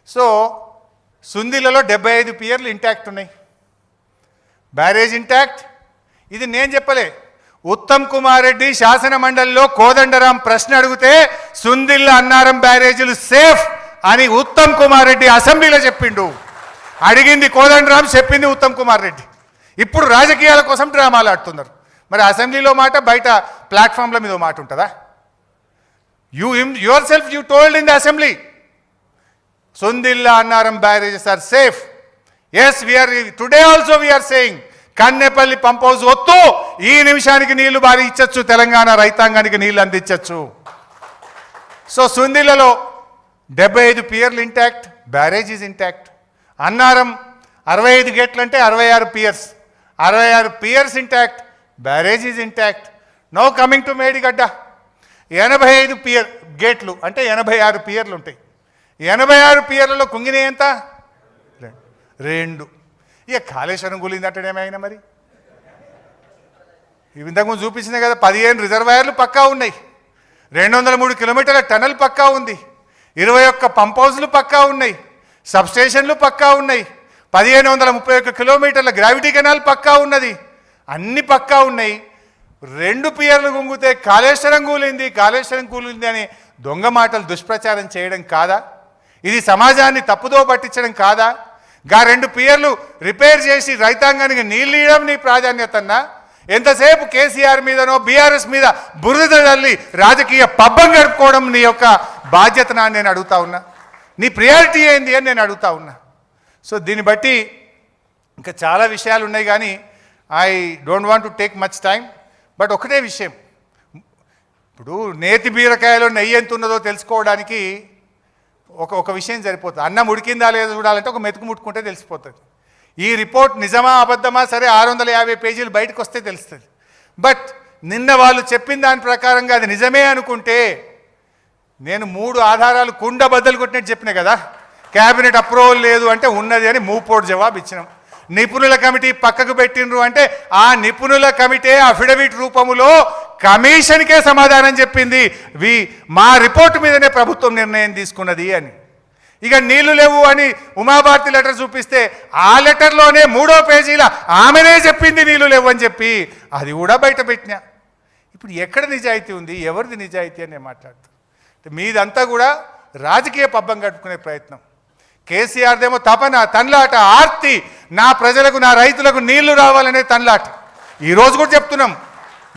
So సుందిలలో 75 పియర్లు intact ఉన్నాయి, barrage intact. ఇది నేను చెప్పలే, ఉత్తమ్ కుమార్ రెడ్డి శాసన మండలిలో కోదండరాం ప్రశ్న అడిగితే సుందిల్ల అన్నారం బ్యారేజీలు సేఫ్ అని ఉత్తమ్ కుమార్ రెడ్డి అసెంబ్లీలో చెప్పిండు. అడిగింది కోదండరాం, చెప్పింది ఉత్తమ్ కుమార్ రెడ్డి. ఇప్పుడు రాజకీయాల కోసం డ్రామాలు ఆడుతున్నారు. మరి అసెంబ్లీలో మాట, బయట ప్లాట్ఫామ్ల మీద మాట ఉంటుందా? Yourself you told in the assembly Sundilla Annaram barrages are safe. Yes, we are today also we are saying Kannepalli pump house వద్దు, ఈ నిమిషానికి నీళ్లు బారి ఇచ్చచ్చు, తెలంగాణ రైతాంగానికి నీళ్లు అందించచ్చు. సో సుందిల్లలో 75 పియర్లు intact, barrage is intact. Annaram 65 గేట్లు అంటే 66 piers, 66 piers intact, barrage is intact. No coming to Medigadda 85 pier గేట్లు అంటే 86 పియర్లు ఉంటాయి. 86 పియర్లలో కుంగినే ఎంత? 2. ఇక కాళేశ్వరం కూలిందంటే ఏమైనా మరి ఇంతకుముందు చూపించినాయి కదా, 15 రిజర్వాయర్లు పక్కా ఉన్నాయి, 203 కిలోమీటర్ల టనల్ పక్కా ఉంది, 21 పంప్ హౌస్లు పక్కా ఉన్నాయి, సబ్స్టేషన్లు పక్కా ఉన్నాయి, 1531 కిలోమీటర్ల గ్రావిటీ కెనాల్ పక్కా ఉన్నది, అన్ని పక్కా ఉన్నాయి. 2 పియర్లు గుంగితే కాళేశ్వరం కూలింది అని దొంగ మాటలు దుష్ప్రచారం చేయడం కాదా? ఇది సమాజాన్ని తప్పుదో పట్టించడం కాదా? 2 పియర్లు రిపేర్ చేసి రైతాంగానికి నీళ్ళు ఇవ్వడం నీ ప్రాధాన్యతన్నా? ఎంతసేపు కేసీఆర్ మీదనో బీఆర్ఎస్ మీద బురద తల్లి రాజకీయ పబ్బం గడుపుకోవడం నీ యొక్క బాధ్యతనా అని నేను అడుగుతా ఉన్నా. నీ ప్రియారిటీ ఏంది అని నేను అడుగుతా ఉన్నా. సో దీన్ని బట్టి ఇంకా చాలా విషయాలు ఉన్నాయి, కానీ I don't want to take much time. But ఒకటే విషయం, ఇప్పుడు నేతి బీరకాయలో నెయ్యి ఎంత ఉన్నదో తెలుసుకోవడానికి ఒక విషయం సరిపోతుంది. అన్నం ఉడికిందా లేదో చూడాలంటే ఒక మెతుకు ముట్టుకుంటే తెలిసిపోతుంది. ఈ రిపోర్ట్ నిజమా అబద్ధమా సరే 650 పేజీలు బయటకు వస్తే తెలుస్తుంది. బట్ నిన్న వాళ్ళు చెప్పిన దాని ప్రకారంగా అది నిజమే అనుకుంటే, నేను 3 ఆధారాలు కుండ బద్దలు కొట్టినట్టు చెప్పినా కదా, క్యాబినెట్ అప్రూవల్ లేదు అంటే ఉన్నది అని మూపోటు జవాబు ఇచ్చినాం. నిపుణుల కమిటీ పక్కకు పెట్టినరు అంటే ఆ నిపుణుల కమిటీ అఫిడవిట్ రూపములో కమిషన్కే సమాధానం చెప్పింది, మా రిపోర్టు మీదనే ప్రభుత్వం నిర్ణయం తీసుకున్నది అని. ఇక నీళ్లు లేవు అని ఉమాభారతి లెటర్ చూపిస్తే ఆ లెటర్లోనే 3వ పేజీలో ఆమెనే చెప్పింది నీళ్లు లేవు అని చెప్పి, అది కూడా బయట పెట్టినా. ఇప్పుడు ఎక్కడ నిజాయితీ ఉంది, ఎవరిది నిజాయితీ అని నేను మాట్లాడుతాను. మీదంతా కూడా రాజకీయ పబ్బం కట్టుకునే ప్రయత్నం. కేసీఆర్దేమో తపన, తన్లాట, ఆర్తి, నా ప్రజలకు నా రైతులకు నీళ్లు రావాలనే తన్లాట. ఈరోజు కూడా చెప్తున్నాం,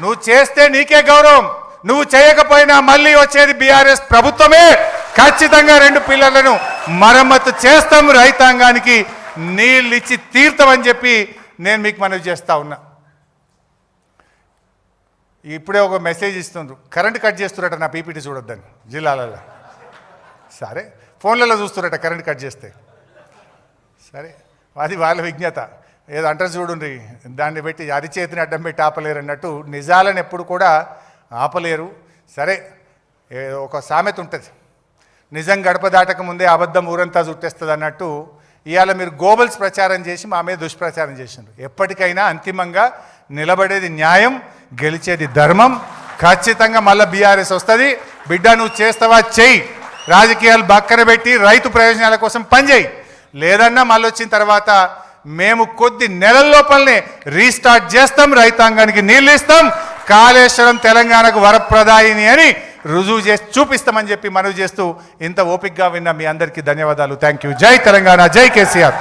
నువ్వు చేస్తే నీకే గౌరవం, నువ్వు చేయకపోయినా మళ్ళీ వచ్చేది బీఆర్ఎస్ ప్రభుత్వమే. ఖచ్చితంగా 2 పిల్లర్లను మరమ్మతు చేస్తాం, రైతాంగానికి నీళ్ళు ఇచ్చి తీర్థమని చెప్పి నేను మీకు మనవి చేస్తా ఉన్నా. ఇప్పుడే ఒక మెసేజ్ ఇస్తుండ్రు, కరెంట్ కట్ చేస్తురట, నా పీపీటీ చూడొద్దని జిల్లాలలో. సరే, ఫోన్లలో చూస్తురట కరెంట్ కట్ చేస్తే. సరే, అది వాళ్ళ విజ్ఞత, ఏదో అంటారు చూడండి, దాన్ని పెట్టి అరిచేతిని అడ్డం పెట్టి ఆపలేరు అన్నట్టు నిజాలను ఎప్పుడు కూడా ఆపలేరు. సరే, ఒక సామెత ఉంటుంది, నిజం గడప దాటక ముందే అబద్ధం ఊరంతా చుట్టేస్తుంది అన్నట్టు. ఇవాళ మీరు గోబల్స్ ప్రచారం చేసి మా మీద దుష్ప్రచారం చేసినారు. ఎప్పటికైనా అంతిమంగా నిలబడేది న్యాయం, గెలిచేది ధర్మం. ఖచ్చితంగా మళ్ళీ బీఆర్ఎస్ వస్తుంది. బిడ్డ నువ్వు చేస్తావా చెయ్యి, రాజకీయాలు పక్కన పెట్టి రైతు ప్రయోజనాల కోసం పనిచేయి. లేదన్నా మళ్ళీ వచ్చిన తర్వాత మేము కొద్ది నెలల లోపలనే రీస్టార్ట్ చేస్తాం, రైతాంగానికి నీళ్ళు ఇస్తాం, కాళేశ్వరం తెలంగాణకు వరప్రదాయిని అని రుజువు చేసి చూపిస్తామని చెప్పి మనవి చేస్తూ ఇంత ఓపికగా విన్న మీ అందరికీ ధన్యవాదాలు. Thank you. జై తెలంగాణ, జై కేసీఆర్.